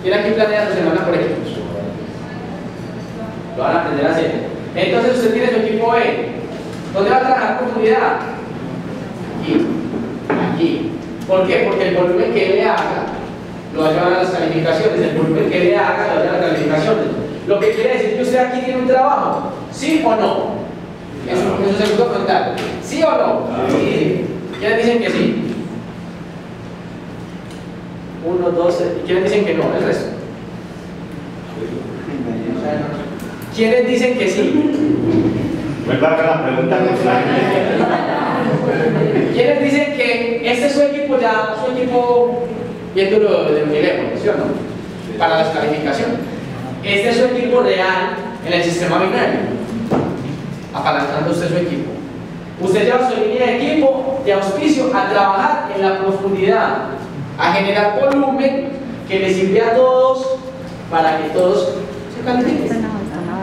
S1: ¿Quién aquí planea su semana por equipos? Lo van a aprender a hacer. Entonces usted tiene su equipo B. ¿Dónde va a trabajar profundidad? Aquí. Aquí. ¿Por qué? Porque el volumen que le haga lo va a llevar a las calificaciones. El volumen que le haga lo va a llevar a las calificaciones. Lo que quiere decir que usted aquí tiene un trabajo. ¿Sí o no? En su segundo frontal. ¿Sí o no? Sí. ¿Quiénes dicen que sí? 1, 2, ¿y quiénes dicen que no? El resto. ¿Quiénes dicen que sí?
S2: ¿Verdad que la pregunta no es la
S1: ¿Quiénes dicen que este es su equipo ya, su equipo viéndolo de un teléfono, ¿sí o no? Para las calificaciones. Este es su equipo real en el sistema binario. Apalancando usted su equipo. Usted lleva su línea de equipo de auspicio a trabajar en la profundidad, a generar volumen que le sirve a todos para que todos se califiquen.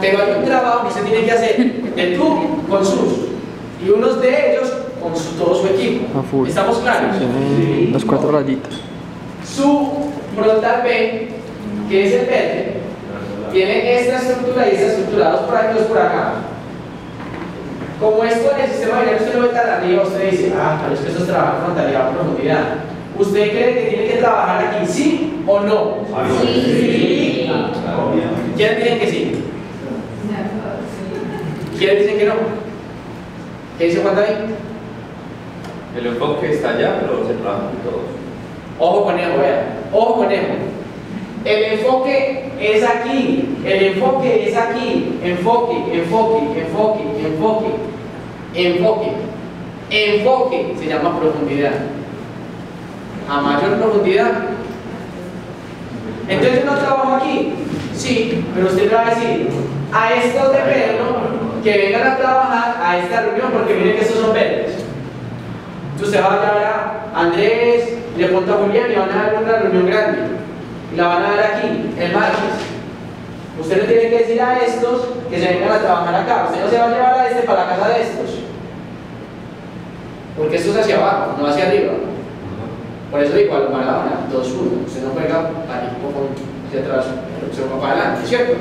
S1: Pero hay un trabajo que usted tiene que hacer de tú con sus, y unos de ellos con todo su equipo. ¿Estamos claros?
S8: Tiene las 4 rayitas.
S1: Su frontal B, que es el verde, tiene esta estructura y esta estructura, dos por aquí, dos por acá. Como esto en el sistema binario usted lo ve tan arriba, usted dice, pero es que eso es trabajar frontalidad o profundidad. ¿Usted cree que tiene que trabajar aquí, sí o no? Sí. ¿Quiénes dicen que sí? ¿Quiénes dicen que no? ¿Qué dice Juan David?
S9: El enfoque está allá, pero se trabaja con todos.
S1: Ojo con eso, vean. Ojo con eso. El enfoque es aquí. El enfoque es aquí. Enfoque, enfoque, enfoque, enfoque, enfoque. Enfoque se llama profundidad. A mayor profundidad. Entonces yo no trabajo aquí. Sí, pero usted me va a decir a estos de Pedro que vengan a trabajar a esta reunión porque miren que estos son verdes. Entonces va a llevar a Andrés, le apunta a Julián y van a dar una reunión grande. Y la van a dar aquí, el martes. Usted le tiene que decir a estos que se vengan a trabajar acá. Usted no se va a llevar a este para la casa de estos. Porque esto es hacia abajo, no hacia arriba. Por eso digo, a lo Maradona, 2-1. Usted no juega al equipo hacia atrás, se va para adelante, ¿cierto?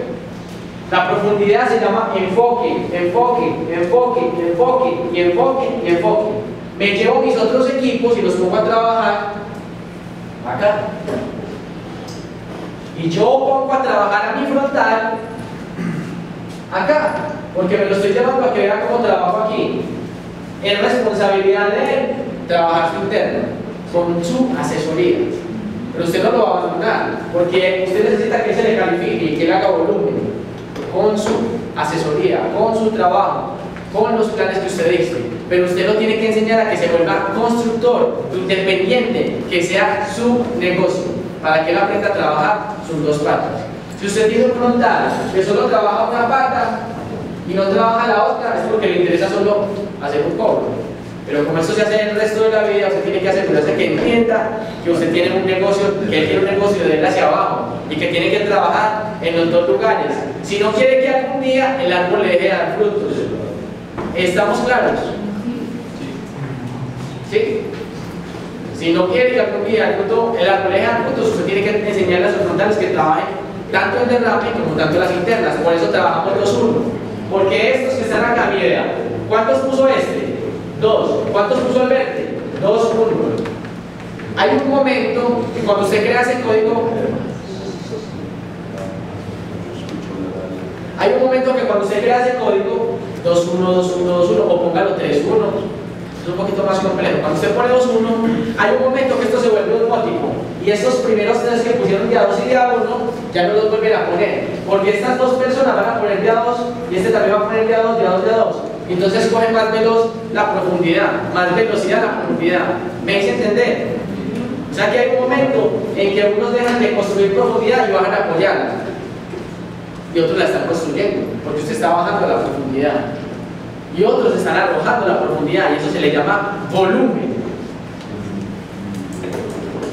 S1: La profundidad se llama enfoque, enfoque, enfoque, enfoque, y enfoque, y enfoque. Me llevo mis otros equipos y los pongo a trabajar acá. Y yo pongo a trabajar a mi frontal acá, porque me lo estoy llevando a que vea cómo trabajo aquí. Es responsabilidad de él trabajar su interno con su asesoría. Pero usted no lo va a abandonar, porque usted necesita que se le califique y que le haga volumen con su asesoría, con su trabajo, con los planes que usted dice. Pero usted lo tiene que enseñar a que se vuelva constructor, independiente, que sea su negocio, para que él aprenda a trabajar sus dos patas. Si usted tiene un frontal que solo trabaja una pata y no trabaja la otra, es porque le interesa solo hacer un cobro. Pero como eso se hace el resto de la vida, usted tiene que asegurarse que entienda que usted tiene un negocio, que él tiene un negocio de él hacia abajo y que tiene que trabajar en los dos lugares. Si no quiere que algún día el árbol le deje de dar frutos. ¿Estamos claros? ¿Sí? Si no quiere que algún día el árbol le deje de dar frutos, usted tiene que enseñarle a sus frontales que trabajen tanto en derrame como tanto en las internas. Por eso trabajamos 2-1. Porque estos que están acá, mi idea, ¿cuántos puso este? 2. ¿Cuántos puso el verde? 2, 1. Hay un momento que cuando usted crea ese código, o póngalo 3-1, es un poquito más complejo. Cuando usted pone 2-1, hay un momento que esto se vuelve osmótico y estos primeros 3 que pusieron de A2 y de A1 ya no los vuelven a poner, porque estas dos personas van a poner de A2 y este también va a poner de A2, de A2, de A2. Entonces coge más veloz la profundidad, más velocidad la profundidad. ¿Me hice entender? O sea que hay un momento en que unos dejan de construir profundidad y bajan a apoyarla, y otros la están construyendo, porque usted está bajando la profundidad, y otros están arrojando la profundidad, y eso se le llama volumen.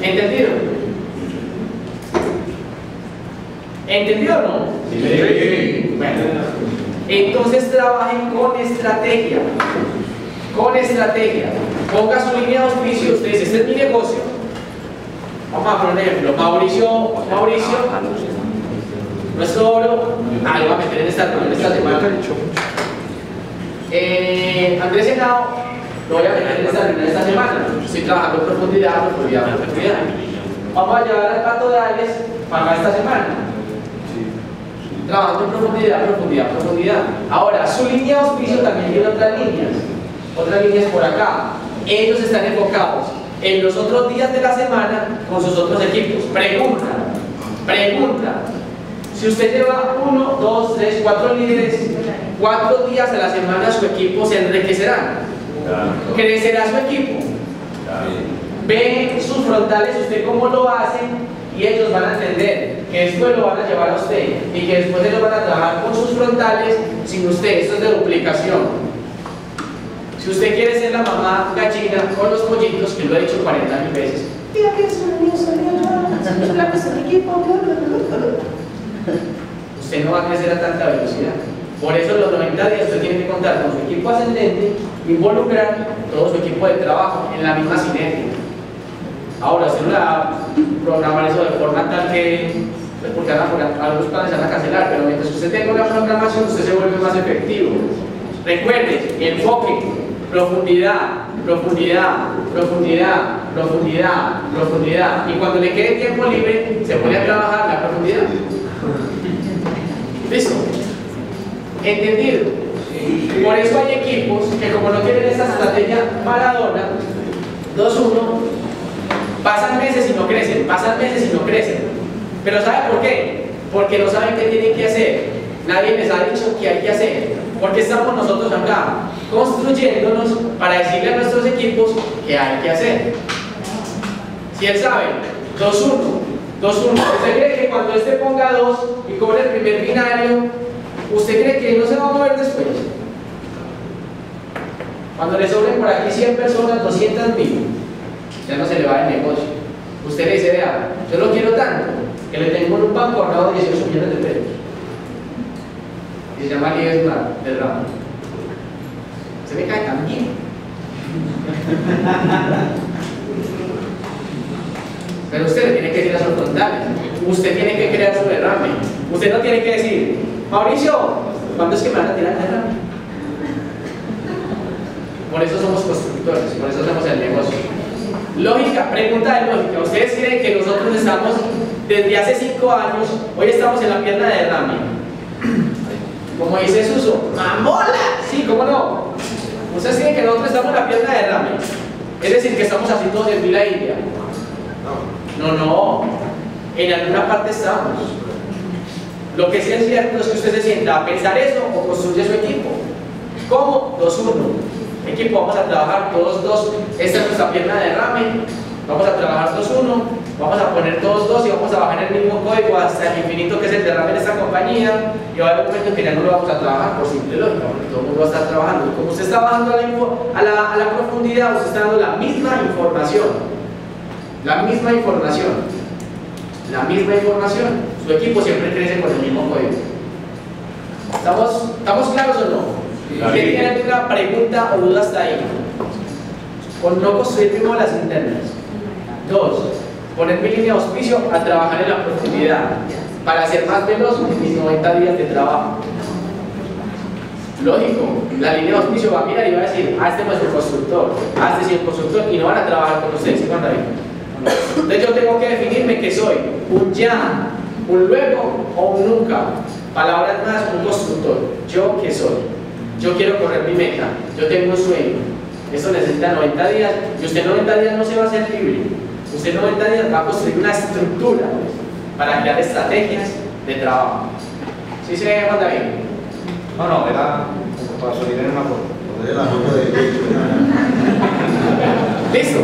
S1: ¿Entendido? ¿Entendido o no? Sí. Bueno, entonces trabajen con estrategia. Con estrategia. Ponga su línea de auspicio. Usted dice, este es mi negocio. Vamos a poner un ejemplo. Mauricio, nuestro oro. Lo va a meter en esta semana. Andrés Henao, lo voy a meter en esta semana. Estoy trabajando en profundidad. Vamos a llevar al Pato de Ales para esta semana. Trabajando en profundidad. Ahora, su línea de auspicio también tiene otras líneas por acá. Ellos están enfocados en los otros días de la semana con sus otros equipos. Pregunta. Si usted lleva 1, 2, 3, 4 líderes, 4 días a la semana su equipo se enriquecerá. Crecerá su equipo. Ve sus frontales, usted cómo lo hace, y ellos van a entender que después lo van a llevar a usted y que después ellos van a trabajar con sus frontales sin usted. Esto es de duplicación. Si usted quiere ser la mamá gallina con los pollitos, que lo he dicho 40.000 veces, usted no va a crecer a tanta velocidad. Por eso en los 90 días usted tiene que contar con su equipo ascendente, involucrar todo su equipo de trabajo en la misma sinergia. Ahora, usted no le va a programar eso de forma tal que, porque algunos planes se van a cancelar, pero mientras usted tenga una programación, usted se vuelve más efectivo. Recuerde, enfoque, profundidad. Y cuando le quede tiempo libre, se pone a trabajar la profundidad. ¿Listo? ¿Entendido? Por eso hay equipos que, como no tienen esta estrategia Maradona, 2-1, pasan meses y no crecen. ¿Pero sabe por qué? Porque no saben qué tienen que hacer. Nadie les ha dicho qué hay que hacer. Porque estamos nosotros acá, construyéndonos para decirle a nuestros equipos qué hay que hacer. Si él sabe, 2-1. ¿Usted cree que cuando este ponga 2 y cobre el primer binario, usted cree que no se va a mover después? Cuando le sobren por aquí 100 personas, 200.000, ya no se le va el negocio. Usted le dice, vea, yo lo quiero tanto, que le tengo en un banco ahorrado 18 millones de pesos. Y se llama Líder del Ramo. Se me cae tan bien. Pero usted le tiene que decir a sus frontales. Usted tiene que crear su derrame. Usted no tiene que decir, Mauricio, ¿cuándo es que me van a tirar el derrame? Por eso somos constructores, por eso hacemos el negocio. Lógica, pregunta de lógica. ¿Ustedes creen que nosotros estamos desde hace 5 años, hoy estamos en la pierna de derrame? Como dice Suso, ¡mamola! Sí, ¿cómo no? ¿Ustedes creen que nosotros estamos en la pierna de derrame? Es decir, que estamos así todos en fila india. No, en alguna parte estamos. Lo que sí es cierto es que usted se sienta a pensar eso o construye su equipo. ¿Cómo? 2-1. Equipo, vamos a trabajar todos dos. Esta es nuestra pierna de derrame. Vamos a trabajar 2-1. Vamos a poner todos dos y vamos a bajar el mismo código hasta el infinito que es el derrame de esta compañía. Y va a haber un momento en que ya no lo vamos a trabajar por simple lógica, porque todo el mundo va a estar trabajando. Y como usted está bajando a la profundidad, usted está dando la misma información. La misma información. La misma información. Su equipo siempre crece con el mismo código. ¿Estamos claros o no? ¿Quién tiene alguna pregunta o duda hasta ahí? Con no construir primero las internas. 2. Poner mi línea de auspicio a trabajar en la profundidad para hacer más veloz mis 90 días de trabajo. Lógico, la línea de auspicio va a mirar y va a decir, este no es el constructor, este sí es el constructor, y no van a trabajar con ustedes. ¿Sí, Juan David? Entonces yo tengo que definirme que soy un ya, un luego o un nunca. Palabras más, un constructor. ¿Yo qué soy? Yo quiero correr mi meta, yo tengo un sueño. Eso necesita 90 días y usted 90 días no se va a hacer libre. Usted 90 días va a construir una estructura para crear estrategias de trabajo. ¿Sí se ve, Juan David?
S2: No, era para subir en una foto. Poner la foto de
S1: ¿Listo?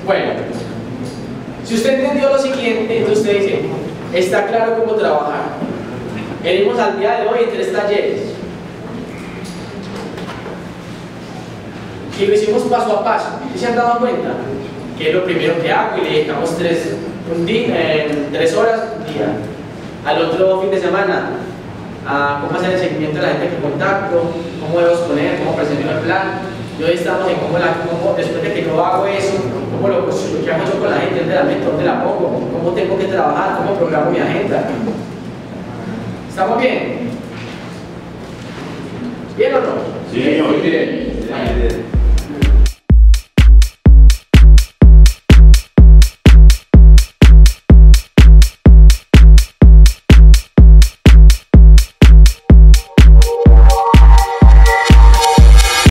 S1: Bueno, si usted entendió lo siguiente, entonces usted dice, está claro cómo trabajar. Venimos al día de hoy en 3 talleres. Y lo hicimos paso a paso. ¿Y se han dado cuenta? Que es lo primero que hago y le dedicamos 3 horas un día. Al otro fin de semana, a cómo hacer el seguimiento de la gente que contacto, cómo debo exponer, cómo presento el plan. Y hoy estamos en cómo después de que yo hago eso, cómo lo construyo, qué hago yo con la gente, dónde la pongo, cómo tengo que trabajar, cómo programo mi agenda. ¿Estamos bien? ¿Bien o no?
S2: Sí, muy
S1: bien.